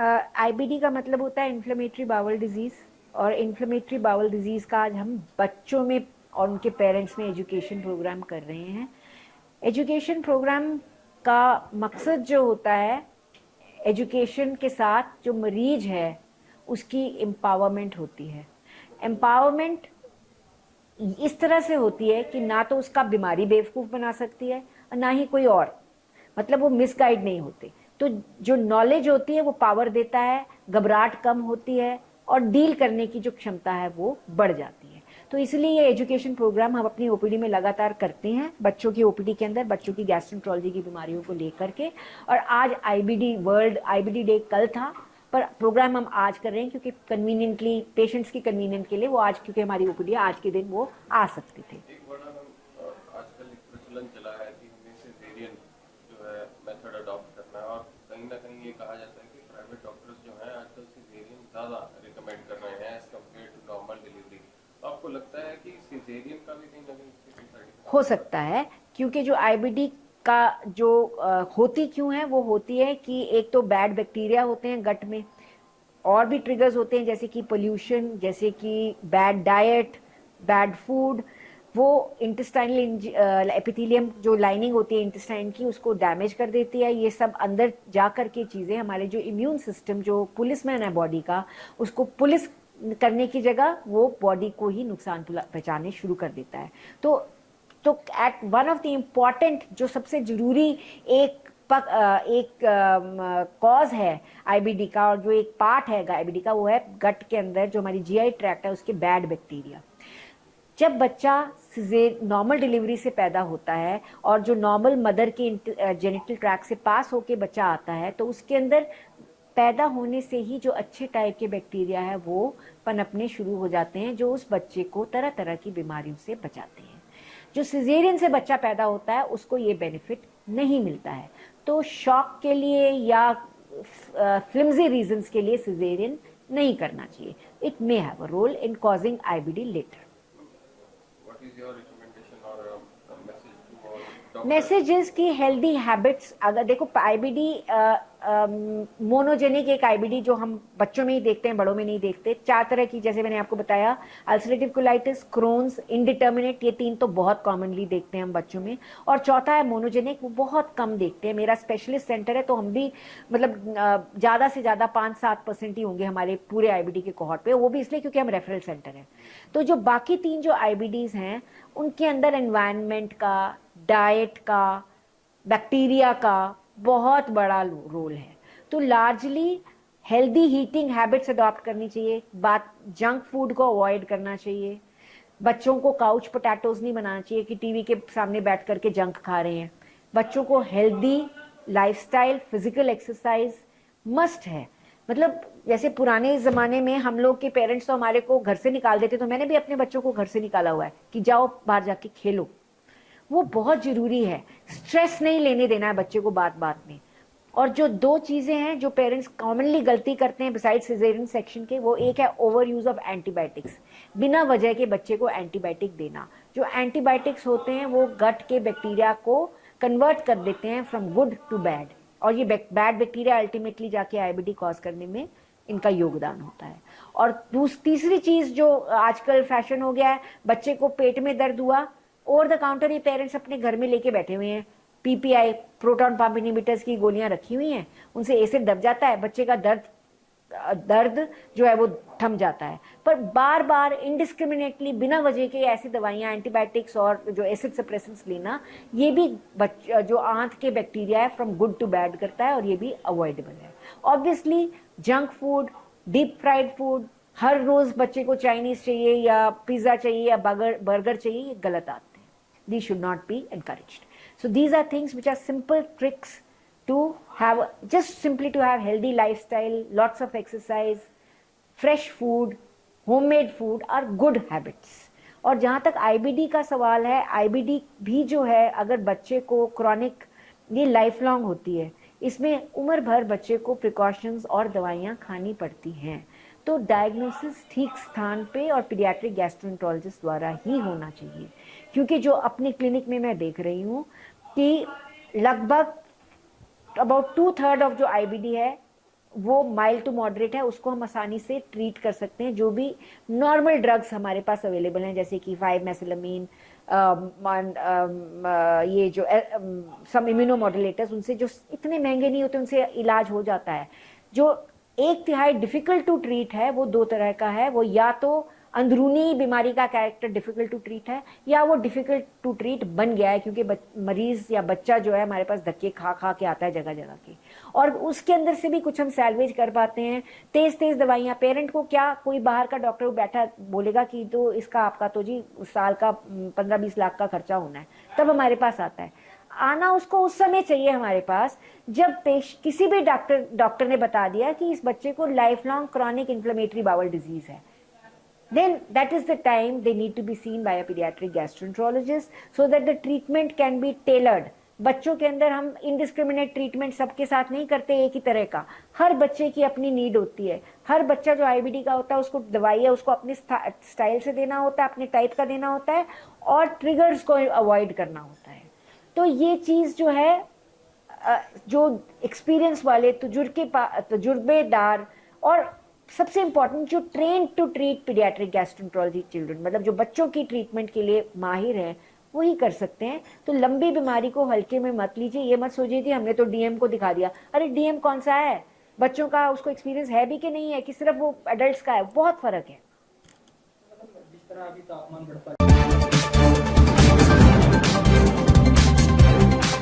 IBD का मतलब होता है इन्फ्लेमेटरी बाउल डिजीज, और इन्फ्लेमेटरी बाउल डिजीज का आज हम बच्चों में और उनके पेरेंट्स में एजुकेशन प्रोग्राम कर रहे हैं। एजुकेशन प्रोग्राम का मकसद जो होता है, एजुकेशन के साथ जो मरीज है उसकी एम्पावरमेंट होती है। एम्पावरमेंट इस तरह से होती है कि ना तो उसका बीमारी बेवकूफ़ बना सकती है और ना ही कोई और, मतलब वो मिसगाइड नहीं होते। तो जो नॉलेज होती है वो पावर देता है, घबराहट कम होती है और डील करने की जो क्षमता है वो बढ़ जाती है। तो इसलिए ये एजुकेशन प्रोग्राम हम अपनी ओपीडी में लगातार करते हैं, बच्चों की ओपीडी के अंदर बच्चों की गैस्ट्रोएंटरोलॉजी की बीमारियों को लेकर के। और आज आईबीडी वर्ल्ड आईबीडी डे कल था, पर प्रोग्राम हम आज कर रहे हैं क्योंकि कन्वीनियंटली पेशेंट्स की कन्वीनियंट के लिए वो आज, क्योंकि हमारी ओपीडी आज के दिन वो आ सकते थे। एक बड़ा आजकल एक प्रचलन चला है कि हमें सिजेरियन जो है मेथड अडॉप्ट करना है, और कहीं ना कहीं ये कहा जाता है कि प्राइवेट डॉक्टर्स जो हैं आजकल सिजेरियन ज़्यादा रिकमेंड कर रहे हैं as compare to normal delivery. तो आपको लगता है कि सिजेरियन का भी कहीं ना कहीं इससे कोई साइड इफेक्ट हो सकता है, क्योंकि जो आईबीडी का जो होती क्यों है, वो होती है कि एक तो बैड बैक्टीरिया होते हैं गट में, और भी ट्रिगर्स होते हैं जैसे कि पोल्यूशन, जैसे कि बैड डाइट, बैड फूड, वो इंटेस्टाइनल एपिथेलियम जो लाइनिंग होती है इंटेस्टाइन की उसको डैमेज कर देती है। ये सब अंदर जा कर के चीज़ें हमारे जो इम्यून सिस्टम जो पुलिसमैन है बॉडी का, उसको पुलिस करने की जगह वो बॉडी को ही नुकसान पहुंचाने शुरू कर देता है। तो at one of the important जो सबसे जरूरी एक कॉज है आईबीडी का, और जो एक पार्ट है आईबीडी का, वो है गट के अंदर जो हमारी जीआई ट्रैक्ट है उसके बैड बैक्टीरिया। जब बच्चा नॉर्मल डिलीवरी से पैदा होता है और जो नॉर्मल मदर के जेनिटल ट्रैक्ट से पास होके बच्चा आता है, तो उसके अंदर पैदा होने से ही जो अच्छे टाइप के बैक्टीरिया है वो पनपने शुरू हो जाते हैं, जो उस बच्चे को तरह तरह की बीमारियों से बचाते हैं। जो सिजेरियन से बच्चा पैदा होता है उसको ये बेनिफिट नहीं मिलता है। तो शॉक के लिए या फ्लिमजी रीजंस के लिए सिजेरियन नहीं करना चाहिए। It may have a role in causing IBD later. What is your recommendation और message to all doctors? Messages की हेल्दी हैबिट्स, अगर देखो आईबीडी मोनोजेनिक एक आईबीडी जो हम बच्चों में ही देखते हैं, बड़ों में नहीं देखते। 4 तरह की, जैसे मैंने आपको बताया, अल्सरेटिव कोलाइटिस, क्रोन्स, इंडिटर्मिनेट, ये 3 तो बहुत कॉमनली देखते हैं हम बच्चों में। और चौथा है मोनोजेनिक, वो बहुत कम देखते हैं। मेरा स्पेशलिस्ट सेंटर है तो हम भी मतलब ज़्यादा से ज़्यादा 5-7% ही होंगे हमारे पूरे आईबीडी के कोहॉर्ट पे, वो भी इसलिए क्योंकि हम रेफरल सेंटर हैं। तो जो बाकी 3 जो आईबीडीज हैं उनके अंदर एनवायरनमेंट का, डाइट का, बैक्टीरिया का बहुत बड़ा रोल है। तो largely healthy heating habits adopt करनी चाहिए। बात जंक फूड को अवॉइड करना चाहिए। बच्चों को काउच पोटैटोज नहीं बनाना चाहिए कि टीवी के सामने बैठ करके जंक खा रहे हैं। बच्चों को healthy lifestyle, physical exercise must है। मतलब जैसे पुराने ज़माने में हम लोग के पेरेंट्स तो हमारे को घर से निकाल देते, तो मैंने भी अपने बच्चों को घर से निकाला हुआ है कि जाओ बाहर जाके खेलो। वो बहुत ज़रूरी है। स्ट्रेस नहीं लेने देना है बच्चे को बात बात में। और जो 2 चीज़ें हैं जो पेरेंट्स कॉमनली गलती करते हैं बिसाइड सिजेरियन सेक्शन के, वो एक है ओवर यूज़ ऑफ एंटीबायोटिक्स, बिना वजह के बच्चे को एंटीबायोटिक देना। जो एंटीबायोटिक्स होते हैं वो गट के बैक्टीरिया को कन्वर्ट कर देते हैं फ्रॉम गुड टू बैड, और ये बैड बैक्टीरिया अल्टीमेटली जाके आईबीडी कॉज करने में इनका योगदान होता है। और तीसरी चीज़ जो आजकल फैशन हो गया है, बच्चे को पेट में दर्द हुआ, ओवर द काउंटर ये पेरेंट्स अपने घर में लेके बैठे हुए हैं, पीपीआई प्रोटॉन पंप इनहिबिटर्स की गोलियां रखी हुई हैं, उनसे एसिड दब जाता है, बच्चे का दर्द जो है वो थम जाता है। पर बार बार इनडिस्क्रिमिनेटली बिना वजह के ऐसी दवाइयां, एंटीबायोटिक्स और जो एसिड सप्रेसेंट्स लेना, ये भी जो आंत के बैक्टीरिया है फ्रॉम गुड टू बैड करता है, और ये भी अवॉइडेबल है। Obviously junk food, deep fried food, हर रोज बच्चे को चाइनीज चाहिए या पिज्जा चाहिए या बर्गर चाहिए, ये गलत आदत है। These should not be encouraged. So these are things which are simple tricks to have, just simply to have healthy lifestyle, lots of exercise, fresh food, homemade food are good habits. और जहाँ तक IBD का सवाल है, IBD भी जो है अगर बच्चे को क्रॉनिक, ये लाइफ लॉन्ग होती है, इसमें उम्र भर बच्चे को प्रिकॉशंस और दवाइयाँ खानी पड़ती हैं। तो डायग्नोसिस ठीक स्थान पे और पीडियाट्रिक गैस्ट्रोएंटरोलॉजिस्ट द्वारा ही होना चाहिए। क्योंकि जो अपने क्लिनिक में मैं देख रही हूँ कि लगभग अबाउट 2/3 ऑफ जो आईबीडी है वो माइल्ड टू मॉडरेट है, उसको हम आसानी से ट्रीट कर सकते हैं। जो भी नॉर्मल ड्रग्स हमारे पास अवेलेबल हैं, जैसे कि 5-मेथिलामीन, ये जो सम इम्यूनो मॉड्यूलेटर्स, उनसे जो इतने महंगे नहीं होते, उनसे इलाज हो जाता है। जो 1/3 डिफिकल्ट टू ट्रीट है वो 2 तरह का है। वो या तो अंदरूनी बीमारी का कैरेक्टर डिफिकल्ट टू ट्रीट है, या वो डिफिकल्ट टू ट्रीट बन गया है क्योंकि मरीज या बच्चा जो है हमारे पास धक्के खा खा के आता है जगह जगह के, और उसके अंदर से भी कुछ हम सैल्वेज कर पाते हैं। तेज तेज दवाइयाँ, पेरेंट को क्या, कोई बाहर का डॉक्टर बैठा बोलेगा कि तो इसका आपका तो जी साल का 15-20 लाख का खर्चा होना है, तब हमारे पास आता है। आना उसको उस समय चाहिए हमारे पास जब किसी भी डॉक्टर ने बता दिया कि इस बच्चे को life long chronic inflammatory bowel disease है, then that is the time they need to be seen by a pediatric gastroenterologist so that the treatment can be tailored. बच्चों के अंदर हम इनडिस्क्रिमिनेट ट्रीटमेंट सबके साथ नहीं करते एक ही तरह का। हर बच्चे की अपनी नीड होती है। हर बच्चा जो आईबीडी का होता है उसको दवाई है उसको अपने स्टाइल से देना होता है, अपने टाइप का देना होता है, और ट्रिगर्स को अवॉइड करना होता है। तो ये चीज़ जो है, जो एक्सपीरियंस वाले तजुर्बेदार और सबसे इंपॉर्टेंट जो train to treat paediatric gastroenterology children, मतलब जो बच्चों की ट्रीटमेंट के लिए माहिर हैं, वही कर सकते हैं। तो लंबी बीमारी को हल्के में मत लीजिए। ये मत सोचिए कि हमने तो डीएम को दिखा दिया। अरे डीएम कौन सा है, बच्चों का उसको एक्सपीरियंस है भी कि नहीं है, कि सिर्फ वो एडल्ट्स का है, बहुत फर्क है। जिस तरह अभी तापमान बढ़ता